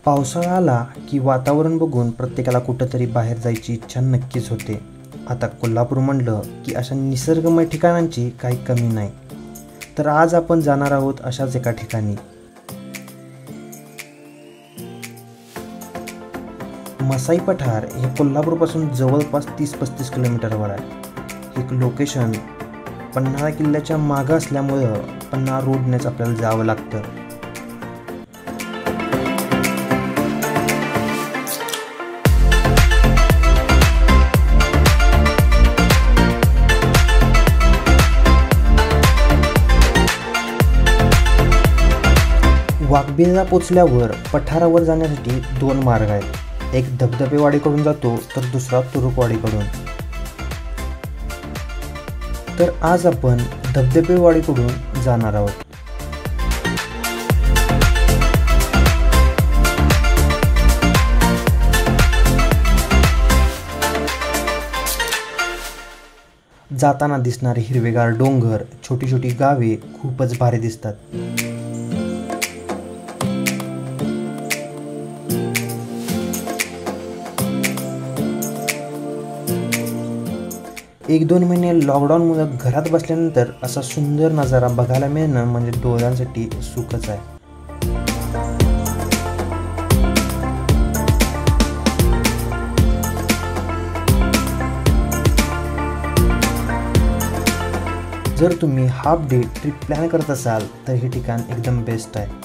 पावसाळा आला की वातावरण बघून प्रत्येकाला कुठंतरी बाहेर जायची इच्छा नक्कीच होते। आता कोल्हापूर म्हणलं की अशा निसर्गमय ठिकाणांची काही कमी नाही। तर आज आपण जाणार आहोत अशाच एका ठिकाणी। मसाई पठार हे कोल्हापूरपासून जवळपास 30-35 किलोमीटरवर आहे। हे लोकेशन पन्हाळा किल्ल्याच्या मागं असल्यामुळं पन्हाळा रोडनेच आपल्याला जावं लागतं। वाघबिलला पोचल्यावर पठारावर जाण्यासाठी 2 मार्ग आहेत। एक धबधबेवाडीकडून जातो तर दुसरा तुरुकवाडीकडून। तर आज आपण धबधबेवाडीकडून जाणार आहोत। जाताना दिसणारे हिरवेगार डोंगर, छोटी छोटी गावे खूपच भारी दिसतात। 1-2 महिने लॉकडाऊनमुळे घरात बसल्यानंतर असा सुंदर नजारा बघायला मिळणं म्हणजे डोळ्यांसाठी सुखच आहे। जर तुम्ही हाफ डे ट्रिप प्लॅन करत असाल तर हे ठिकाण एकदम बेस्ट आहे।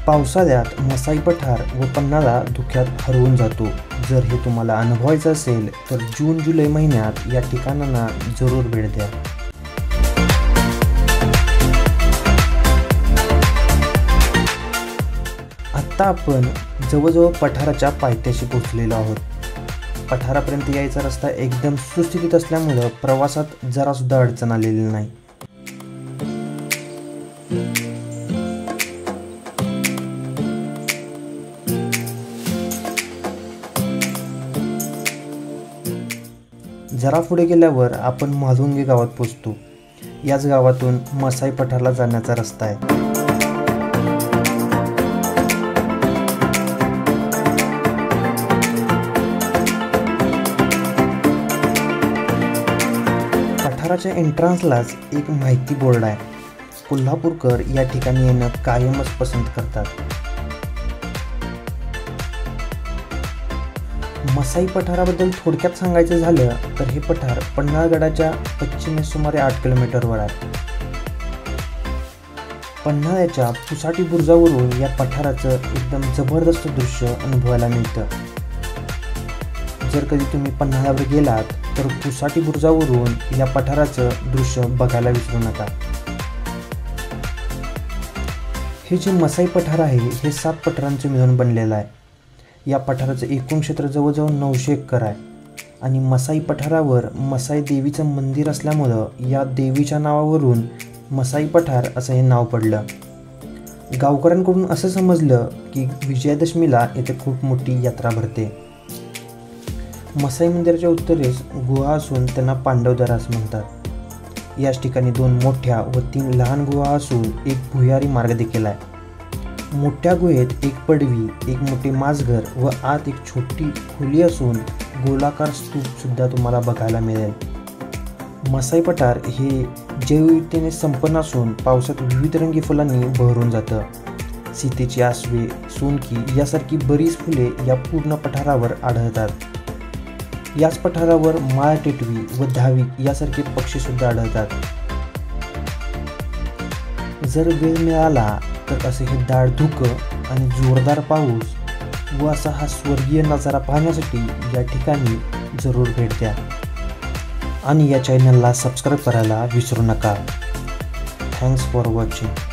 पावसाळ्यात मसाई पठार व पन्हाळा धुक्यात हरवून जातो। जर हे तुम्हाला अनुभवायचं असेल तर जून-जुलै महिन्यात या ठिकाणांना जरूर भेट द्या। आत्ता आपण जवळजवळ पठाराच्या पायथ्याशी पोहोचलेलो आहोत। पठारापर्यंत यायचा रस्ता एकदम सुस्थितीत असल्यामुळं प्रवासात जरासुद्धा अडचण आलेली नाही। जरा पुढे गेल्यावर आपण म्हाळुंगे गावात पोहोचतो। याच गावातून मसाई पठारला जाण्याचा रस्ता आहे। पठाराच्या एंट्रन्सलाच एक माहिती बोर्ड आहे। कोल्हापूरकर या ठिकाणी येणं कायमच पसंत करतात। मसाई पठाराबद्दल थोडक्यात सांगायचं झालं तर हे पठार पन्हाळगडाच्या पश्चिमेस सुमारे 8 किलोमीटरवर आहे। पन्हाळ्याच्या पुसाटी बुरुजावरून या पठाराचं एकदम जबरदस्त दृश्य अनुभवायला मिळतं। जर कधी तुम्ही पन्हाळ्यावर गेलात तर पुसाटी बुरुजावरून या पठाराचं दृश्य बघायला विसरू नका। हे जे मसाई पठार आहे हे 7 पठारांचे मिळून बनलेलं आहे। या पठाराचं एकूण क्षेत्र जवळजवळ 900 एकर आहे आणि मसाई पठारावर मसाई देवीचं मंदिर असल्यामुळं या देवीच्या नावावरून मसाई पठार असं हे नाव पडलं। गावकऱ्यांकडून असं समजलं की विजयादशमीला येथे खूप मोठी यात्रा भरते। मसाई मंदिराच्या उत्तरेस गुहा असून त्यांना पांडवदरा असं म्हणतात। याच ठिकाणी 2 मोठ्या व 3 लहान गुहा असून एक भुयारी मार्ग देखील आहे। मोठ्या गुहेत एक पडवी, एक मोठे माजघर व आत एक छोटी खोली असून गोलाकार स्तूप सुद्धा तुम्हाला बघायला मिळेल। मसाई पठार हे जैवविविधतेने संपन्न असून पावसात विविध रंगी फुलांनी बहरून जातं। सीतेची आसवे, सोनकी यासारखी बरीच फुले या पूर्ण पठारावर आढळतात। याच पठारावर माळ टेटवी व धाविक यासारखे पक्षी सुद्धा आढळतात। जर वेळ मिळाला तर असे हे दाट धुकं आणि जोरदार पाऊस व असा हा स्वर्गीय नजारा पाहण्यासाठी या ठिकाणी जरूर भेट द्या आणि या चॅनलला सबस्क्राईब करायला विसरू नका। Thanks for watching.